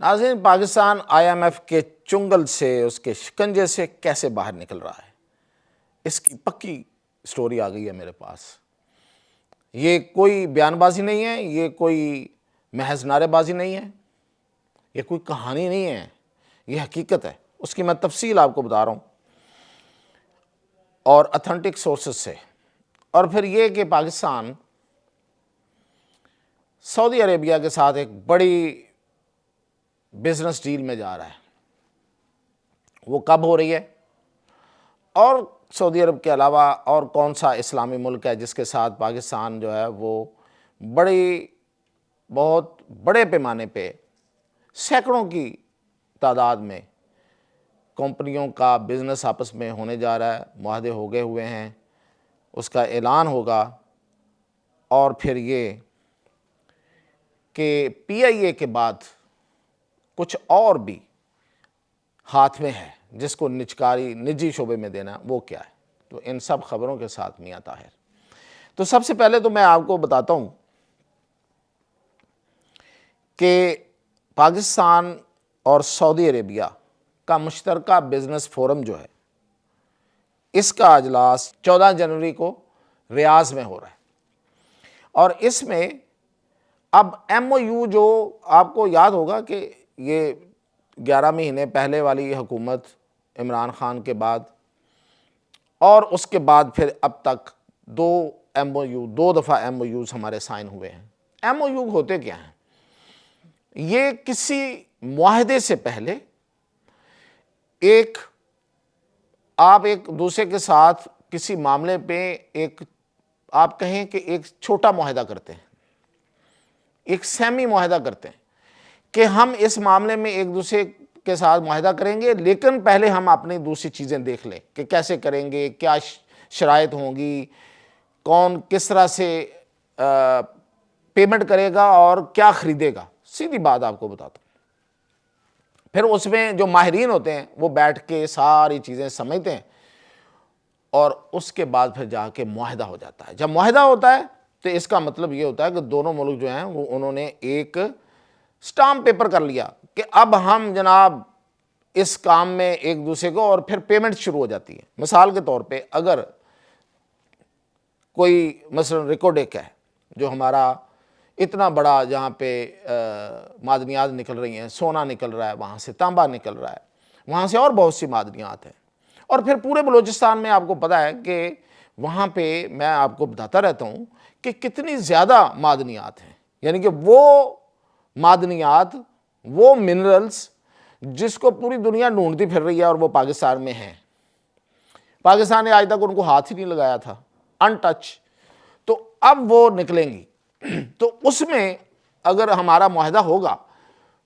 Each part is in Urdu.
ناظرین، پاکستان IMF کے چنگل سے، اس کے شکنجے سے کیسے باہر نکل رہا ہے، اس کی پکی سٹوری آ گئی ہے میرے پاس۔ یہ کوئی بیان بازی نہیں ہے، یہ کوئی محض نعرے بازی نہیں ہے، یہ کوئی کہانی نہیں ہے، یہ حقیقت ہے۔ اس کی میں تفصیل آپ کو بتا رہا ہوں اور اتھینٹک سورسز سے۔ اور پھر یہ کہ پاکستان سعودی عربیہ کے ساتھ ایک بڑی بزنس ڈیل میں جا رہا ہے، وہ کب ہو رہی ہے، اور سعودی عرب کے علاوہ اور کون سا اسلامی ملک ہے جس کے ساتھ پاکستان جو ہے وہ بہت بڑے پیمانے پہ سینکڑوں کی تعداد میں کمپنیوں کا بزنس آپس میں ہونے جا رہا ہے، معاہدے ہو گئے ہوئے ہیں، اس کا اعلان ہوگا۔ اور پھر یہ کہ PIA کے بعد کچھ اور بھی ہاتھ میں ہے جس کو نجی شعبے میں دینا، وہ کیا ہے؟ تو ان سب خبروں کے ساتھ میاں طاہر۔ تو سب سے پہلے تو میں آپ کو بتاتا ہوں کہ پاکستان اور سعودی عربیہ کا مشترکہ بزنس فورم جو ہے، اس کا اجلاس 14 جنوری کو ریاض میں ہو رہا ہے، اور اس میں اب MOU جو آپ کو یاد ہوگا کہ یہ 11 مہینے پہلے والی حکومت عمران خان کے بعد اور اس کے بعد پھر اب تک دو دفعہ MOUs ہمارے سائن ہوئے ہیں۔ MOU ہوتے کیا ہیں؟ یہ کسی معاہدے سے پہلے آپ ایک دوسرے کے ساتھ کسی معاملے پہ آپ کہیں کہ ایک چھوٹا معاہدہ کرتے ہیں، ایک سیمی معاہدہ کرتے ہیں کہ ہم اس معاملے میں ایک دوسرے کے ساتھ معاہدہ کریں گے، لیکن پہلے ہم اپنی دوسری چیزیں دیکھ لیں کہ کیسے کریں گے، کیا شرائط ہوں گی، کون کس طرح سے پیمنٹ کرے گا اور کیا خریدے گا۔ سیدھی بات آپ کو بتاتا ہوں۔ پھر اس میں جو ماہرین ہوتے ہیں وہ بیٹھ کے ساری چیزیں سمجھتے ہیں، اور اس کے بعد پھر جا کے معاہدہ ہو جاتا ہے۔ جب معاہدہ ہوتا ہے تو اس کا مطلب یہ ہوتا ہے کہ دونوں ملک جو ہیں وہ انہوں نے ایک سٹامپ پیپر کر لیا کہ اب ہم جناب اس کام میں ایک دوسرے کو، اور پھر پیمنٹ شروع ہو جاتی ہے۔ مثال کے طور پہ اگر کوئی مثلا ریکوڈیک ہے جو ہمارا اتنا بڑا، جہاں پہ معدنیات نکل رہی ہیں، سونا نکل رہا ہے، وہاں سے تانبا نکل رہا ہے، وہاں سے اور بہت سی معدنیات ہیں، اور پھر پورے بلوچستان میں آپ کو پتہ ہے کہ وہاں پہ میں آپ کو بتاتا رہتا ہوں کہ کتنی زیادہ معدنیات ہیں، یعنی کہ وہ معدنیات، وہ منرلز جس کو پوری دنیا ڈھونڈتی پھر رہی ہے، اور وہ پاکستان میں ہیں۔ پاکستان نے آج تک ان کو ہاتھ ہی نہیں لگایا تھا، ان ٹچ، تو اب وہ نکلیں گی۔ تو اس میں اگر ہمارا معاہدہ ہوگا،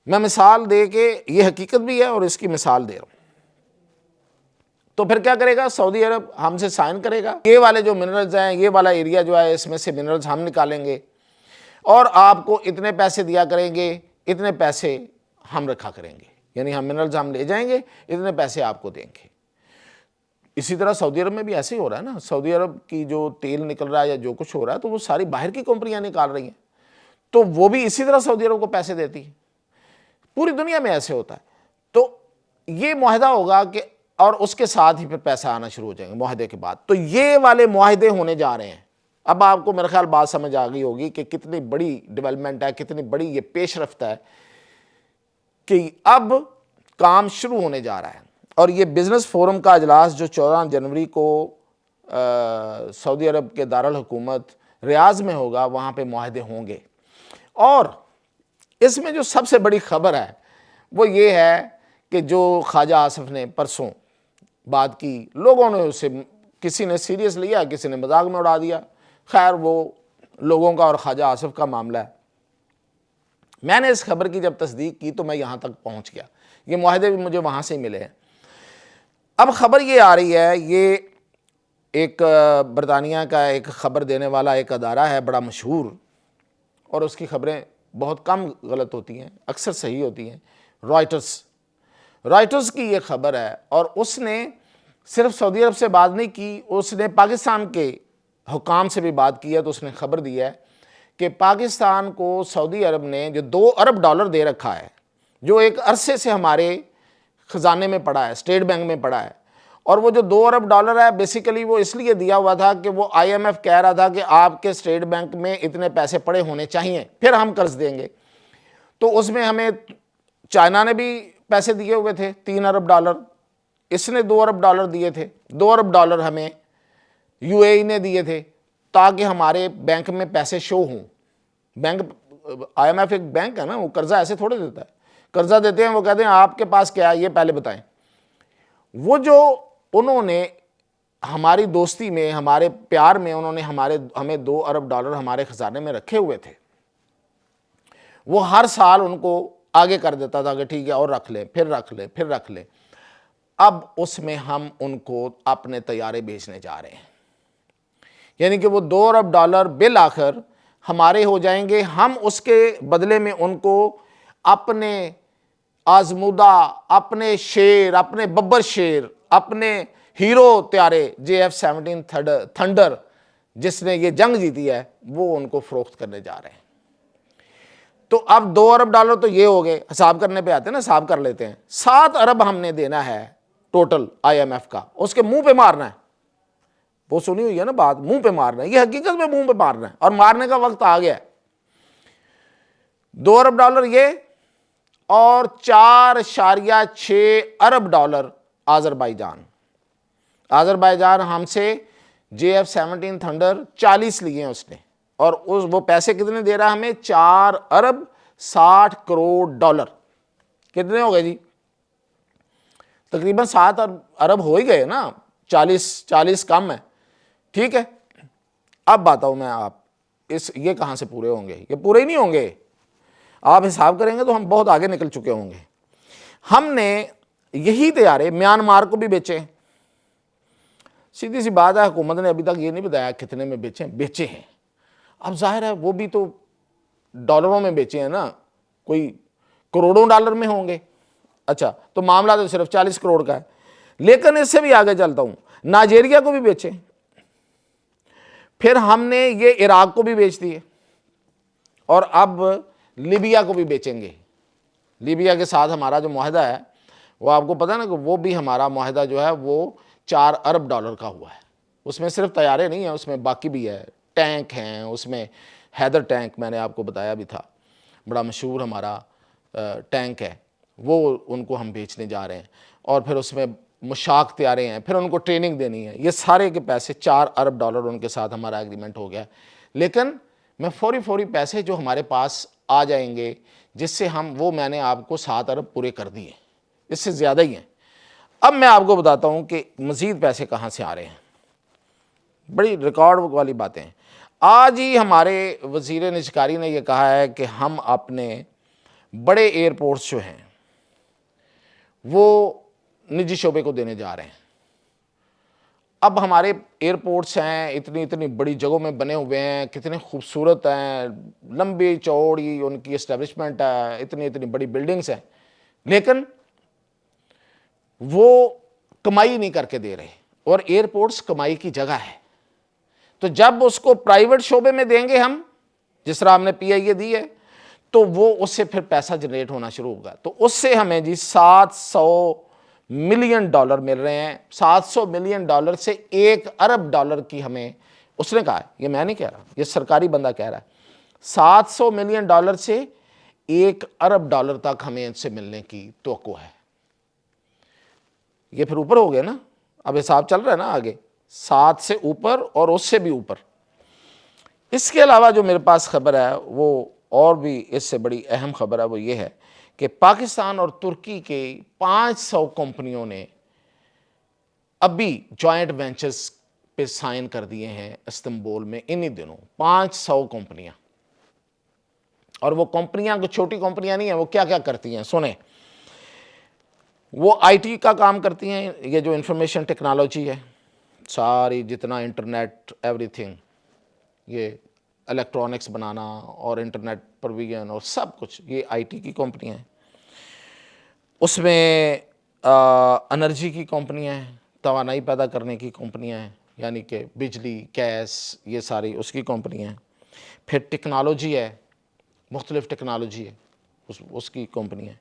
میں مثال دے کے، یہ حقیقت بھی ہے اور اس کی مثال دے رہا ہوں، تو پھر کیا کرے گا سعودی عرب؟ ہم سے سائن کرے گا، یہ والے جو منرلز ہیں، یہ والا ایریا جو ہے، اس میں سے منرلز ہم نکالیں گے، اور آپ کو اتنے پیسے دیا کریں گے، اتنے پیسے ہم رکھا کریں گے، یعنی ہم منرلز ہم لے جائیں گے، اتنے پیسے آپ کو دیں گے۔ اسی طرح سعودی عرب میں بھی ایسے ہی ہو رہا ہے نا۔ سعودی عرب کی جو تیل نکل رہا ہے یا جو کچھ ہو رہا ہے، تو وہ ساری باہر کی کمپنیاں نکال رہی ہیں، تو وہ بھی اسی طرح سعودی عرب کو پیسے دیتی ہیں۔ پوری دنیا میں ایسے ہوتا ہے۔ تو یہ معاہدہ ہوگا کہ، اور اس کے ساتھ ہی پھر پیسہ آنا شروع ہو جائیں گے معاہدے کے بعد۔ تو یہ والے معاہدے ہونے جا رہے ہیں۔ اب آپ کو میرے خیال بات سمجھ آ گئی ہوگی کہ کتنی بڑی ڈیولپمنٹ ہے، کتنی بڑی یہ پیش رفت ہے کہ اب کام شروع ہونے جا رہا ہے۔ اور یہ بزنس فورم کا اجلاس جو 14 جنوری کو سعودی عرب کے دارالحکومت ریاض میں ہوگا، وہاں پہ معاہدے ہوں گے۔ اور اس میں جو سب سے بڑی خبر ہے وہ یہ ہے کہ جو خواجہ آصف نے پرسوں بات کی، لوگوں نے اسے، کسی نے سیریس لیا، کسی نے مذاق میں اڑا دیا، خیر وہ لوگوں کا اور خواجہ آصف کا معاملہ ہے۔ میں نے اس خبر کی جب تصدیق کی تو میں یہاں تک پہنچ گیا، یہ معاہدے بھی مجھے وہاں سے ہی ملے ہیں۔ اب خبر یہ آ رہی ہے، یہ ایک برطانیہ کا ایک خبر دینے والا ایک ادارہ ہے بڑا مشہور، اور اس کی خبریں بہت کم غلط ہوتی ہیں، اکثر صحیح ہوتی ہیں، رائٹرز کی یہ خبر ہے، اور اس نے صرف سعودی عرب سے بات نہیں کی، اس نے پاکستان کے حکام سے بھی بات کی ہے۔ تو اس نے خبر دی ہے کہ پاکستان کو سعودی عرب نے جو $2 ارب دے رکھا ہے، جو ایک عرصے سے ہمارے خزانے میں پڑا ہے، اسٹیٹ بینک میں پڑا ہے. اور وہ جو 2 ارب ڈالر ہے بیسیکلی وہ اس لیے دیا ہوا تھا کہ وہ آئی ایم ایف کہہ رہا تھا کہ آپ کے اسٹیٹ بینک میں اتنے پیسے پڑے ہونے چاہیے پھر ہم قرض دیں گے. تو اس میں ہمیں چائنا نے بھی پیسے دیے ہوئے تھے 3 ارب ڈالر، اس نے 2 ارب ڈالر دیے تھے، 2 ارب ڈالر ہمیں یو اے ای نے دیے تھے تاکہ ہمارے بینک میں پیسے شو ہوں. بینک آئی ایم ایف ایک بینک ہے نا، وہ قرضہ ایسے تھوڑے دیتا ہے. قرضہ دیتے ہیں وہ کہتے ہیں آپ کے پاس کیا ہے یہ پہلے بتائیں. وہ جو انہوں نے ہماری دوستی میں، ہمارے پیار میں انہوں نے ہمیں 2 ارب ڈالر ہمارے خزانے میں رکھے ہوئے تھے، وہ ہر سال ان کو آگے کر دیتا تھا کہ ٹھیک ہے اور رکھ لیں، پھر رکھ لیں، پھر رکھ لیں. اب اس میں ہم ان کو اپنے طیارے بیچنے جا رہے ہیں، یعنی کہ وہ 2 ارب ڈالر بالآخر ہمارے ہو جائیں گے. ہم اس کے بدلے میں ان کو اپنے آزمودہ، اپنے شیر، اپنے ببر شیر، اپنے ہیرو طیارے JF-17 تھنڈر جس نے یہ جنگ جیتی ہے، وہ ان کو فروخت کرنے جا رہے ہیں. تو اب 2 ارب ڈالر تو یہ ہو گئے، حساب کرنے پہ آتے ہیں نا، حساب کر لیتے ہیں. 7 ارب ہم نے دینا ہے ٹوٹل آئی ایم ایف کا، اس کے منہ پہ مارنا ہے. وہ سنی ہوئی ہے نا بات، منہ پہ مارنا ہے، یہ حقیقت میں منہ پہ مارنا ہے اور مارنے کا وقت آ گیا ہے. 2 ارب ڈالر یہ اور 4.6 ارب ڈالر آذربائیجان ہم سے JF-17 تھنڈر 40 لیے ہیں اس نے، اور وہ پیسے کتنے دے رہا ہے ہمیں؟ 4 ارب 60 کروڑ ڈالر. کتنے ہو گئے جی؟ تقریباً 7 ارب ہو ہی گئے نا، 40 کم ہے. ٹھیک ہے، اب بتاؤں میں آپ یہ کہاں سے پورے ہوں گے؟ یہ پورے ہی نہیں ہوں گے. آپ حساب کریں گے تو ہم بہت آگے نکل چکے ہوں گے. ہم نے یہی طیارے میانمار کو بھی بیچے. سیدھی سی بات ہے، حکومت نے ابھی تک یہ نہیں بتایا کتنے میں بیچے ہیں. اب ظاہر ہے وہ بھی تو ڈالروں میں بیچے ہیں نا، کوئی کروڑوں ڈالر میں ہوں گے. اچھا تو معاملہ تو صرف 40 کروڑ کا ہے. لیکن اس سے بھی آگے چلتا ہوں، نائجیریا کو بھی بیچے، پھر ہم نے یہ عراق کو بھی بیچ دیے، اور اب لیبیا کو بھی بیچیں گے. لیبیا کے ساتھ ہمارا جو معاہدہ ہے وہ آپ کو پتہ ہے نا کہ وہ بھی ہمارا معاہدہ جو ہے وہ 4 ارب ڈالر کا ہوا ہے. اس میں صرف طیارے نہیں ہیں، اس میں باقی بھی ہے، ٹینک ہیں اس میں. حیدر ٹینک میں نے آپ کو بتایا بھی تھا، بڑا مشہور ہمارا ٹینک ہے، وہ ان کو ہم بیچنے جا رہے ہیں. اور پھر اس میں مشاق طیارے ہیں، پھر ان کو ٹریننگ دینی ہے. یہ سارے کے پیسے 4 ارب ڈالر ان کے ساتھ ہمارا ایگریمنٹ ہو گیا. لیکن میں فوری پیسے جو ہمارے پاس آ جائیں گے جس سے وہ میں نے آپ کو 7 ارب پورے کر دیے، اس سے زیادہ ہی ہیں. اب میں آپ کو بتاتا ہوں کہ مزید پیسے کہاں سے آ رہے ہیں. بڑی ریکارڈ والی باتیں ہیں. آج ہی ہمارے وزیر نجکاری نے یہ کہا ہے کہ ہم اپنے بڑے ایئرپورٹس جو ہیں وہ نجی شعبے کو دینے جا رہے ہیں. اب ہمارے ایئرپورٹس ہیں اتنی بڑی جگہوں میں بنے ہوئے ہیں، کتنے خوبصورت ہیں، لمبی چوڑی ان کی اسٹیبلشمنٹ ہے، اتنی بڑی بلڈنگز ہیں، لیکن وہ کمائی نہیں کر کے دے رہے. اور ایئرپورٹس کمائی کی جگہ ہے. تو جب اس کو پرائیویٹ شعبے میں دیں گے ہم، جس طرح ہم نے PIA دی ہے، تو وہ اس سے پھر پیسہ جنریٹ ہونا شروع ہوگا. تو اس سے ہمیں جی 700 ملین ڈالر مل رہے ہیں. 700 ملین ڈالر سے 1 ارب ڈالر کی ہمیں، اس نے کہا ہے، یہ میں نہیں کہہ رہا، یہ سرکاری بندہ کہہ رہا ہے، 700 ملین ڈالر سے 1 ارب ڈالر تک ہمیں ان سے ملنے کی توقع ہے. یہ پھر اوپر ہو گیا نا، اب حساب چل رہا ہے نا آگے، 7 سے اوپر اور اس سے بھی اوپر. اس کے علاوہ جو میرے پاس خبر ہے وہ اور بھی اس سے بڑی اہم خبر ہے، وہ یہ ہے کہ پاکستان اور ترکی کے 500 کمپنیوں نے ابھی جوائنٹ وینچرز پہ سائن کر دیے ہیں استنبول میں انہی دنوں. 500 کمپنیاں. اور وہ کمپنیاں کو چھوٹی کمپنیاں نہیں ہیں، وہ کیا کرتی ہیں سنیں. وہ IT کا کام کرتی ہیں، یہ جو انفارمیشن ٹیکنالوجی ہے ساری، جتنا انٹرنیٹ ایوری تھنگ، یہ الیکٹرانکس بنانا اور انٹرنیٹ پرویژن اور سب کچھ، یہ IT کی کمپنیاں ہیں. اس میں انرجی کی کمپنیاں ہیں، توانائی پیدا کرنے کی کمپنیاں ہیں، یعنی کہ بجلی، گیس، یہ ساری اس کی کمپنیاں ہیں. پھر ٹیکنالوجی ہے، مختلف ٹیکنالوجی ہے، اس کی کمپنی ہے.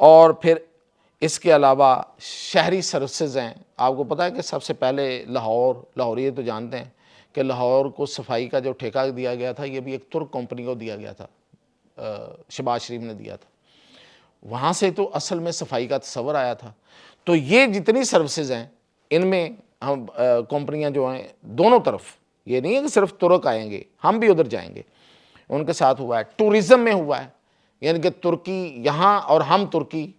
اور پھر اس کے علاوہ شہری سروسز ہیں. آپ کو پتہ ہے کہ سب سے پہلے لاہوری تو جانتے ہیں کہ لاہور کو صفائی کا جو ٹھیکہ دیا گیا تھا یہ بھی ایک ترک کمپنی کو دیا گیا تھا, شہباز شریف نے دیا تھا. وہاں سے تو اصل میں صفائی کا تصور آیا تھا. تو یہ جتنی سروسز ہیں ان میں ہم کمپنیاں جو ہیں دونوں طرف, یہ نہیں ہے کہ صرف ترک آئیں گے, ہم بھی ادھر جائیں گے, ان کے ساتھ ہوا ہے. ٹورزم میں ہوا ہے, یعنی کہ ترکی یہاں اور ہم ترکی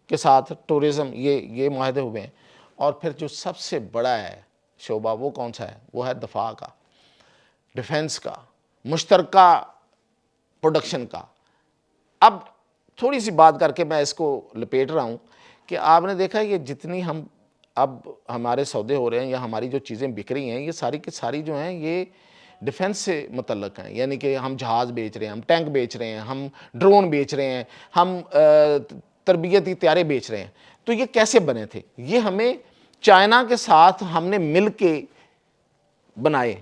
کے ساتھ ٹورزم یہ معاہدے ہوئے ہیں. اور پھر جو سب سے بڑا ہے شعبہ وہ کون سا ہے, وہ ہے دفاع کا, ڈیفنس کا, مشترکہ پروڈکشن کا. اب تھوڑی سی بات کر کے میں اس کو لپیٹ رہا ہوں کہ آپ نے دیکھا یہ جتنی اب ہمارے سودے ہو رہے ہیں یا ہماری جو چیزیں بک رہی ہیں یہ ساری کی ساری جو ہیں یہ ڈیفنس سے متعلق ہیں. یعنی کہ ہم جہاز بیچ رہے ہیں, ہم ٹینک بیچ رہے ہیں, ہم ڈرون بیچ رہے ہیں, ہم تربیتی طیارے بیچ رہے ہیں. تو یہ کیسے بنے تھے؟ یہ ہمیں چائنا کے ساتھ ہم نے مل کے بنائے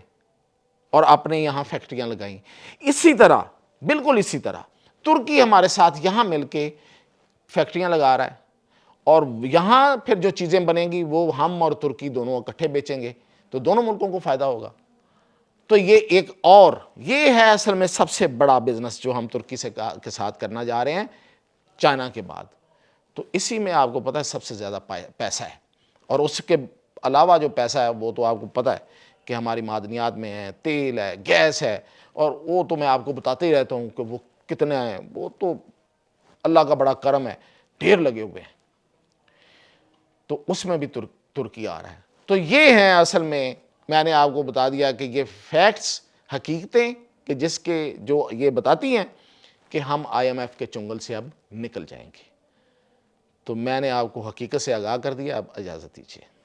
اور اپنے یہاں فیکٹریاں لگائیں. اسی طرح بالکل اسی طرح ترکی ہمارے ساتھ یہاں مل کے فیکٹریاں لگا رہا ہے اور یہاں پھر جو چیزیں بنیں گی وہ ہم اور ترکی دونوں اکٹھے بیچیں گے تو دونوں ملکوں کو فائدہ ہوگا. تو یہ ایک اور یہ ہے اصل میں سب سے بڑا بزنس جو ہم ترکی کے ساتھ کرنا جا رہے ہیں چائنا کے بعد. تو اسی میں آپ کو پتہ ہے سب سے زیادہ پیسہ ہے, اور اس کے علاوہ جو پیسہ ہے وہ تو آپ کو پتہ ہے کہ ہماری معدنیات میں ہے, تیل ہے, گیس ہے, اور وہ تو میں آپ کو بتاتے ہی رہتا ہوں کہ وہ کتنے ہیں. وہ تو اللہ کا بڑا کرم ہے, ڈھیر لگے ہوئے ہیں. تو اس میں بھی ترکی آ رہا ہے. تو یہ ہیں اصل میں نے آپ کو بتا دیا کہ یہ فیکٹس, حقیقتیں کہ جس کے جو یہ بتاتی ہیں کہ ہم IMF کے چنگل سے اب نکل جائیں گے. تو میں نے آپ کو حقیقت سے آگاہ کر دیا, اب اجازت دیجیے.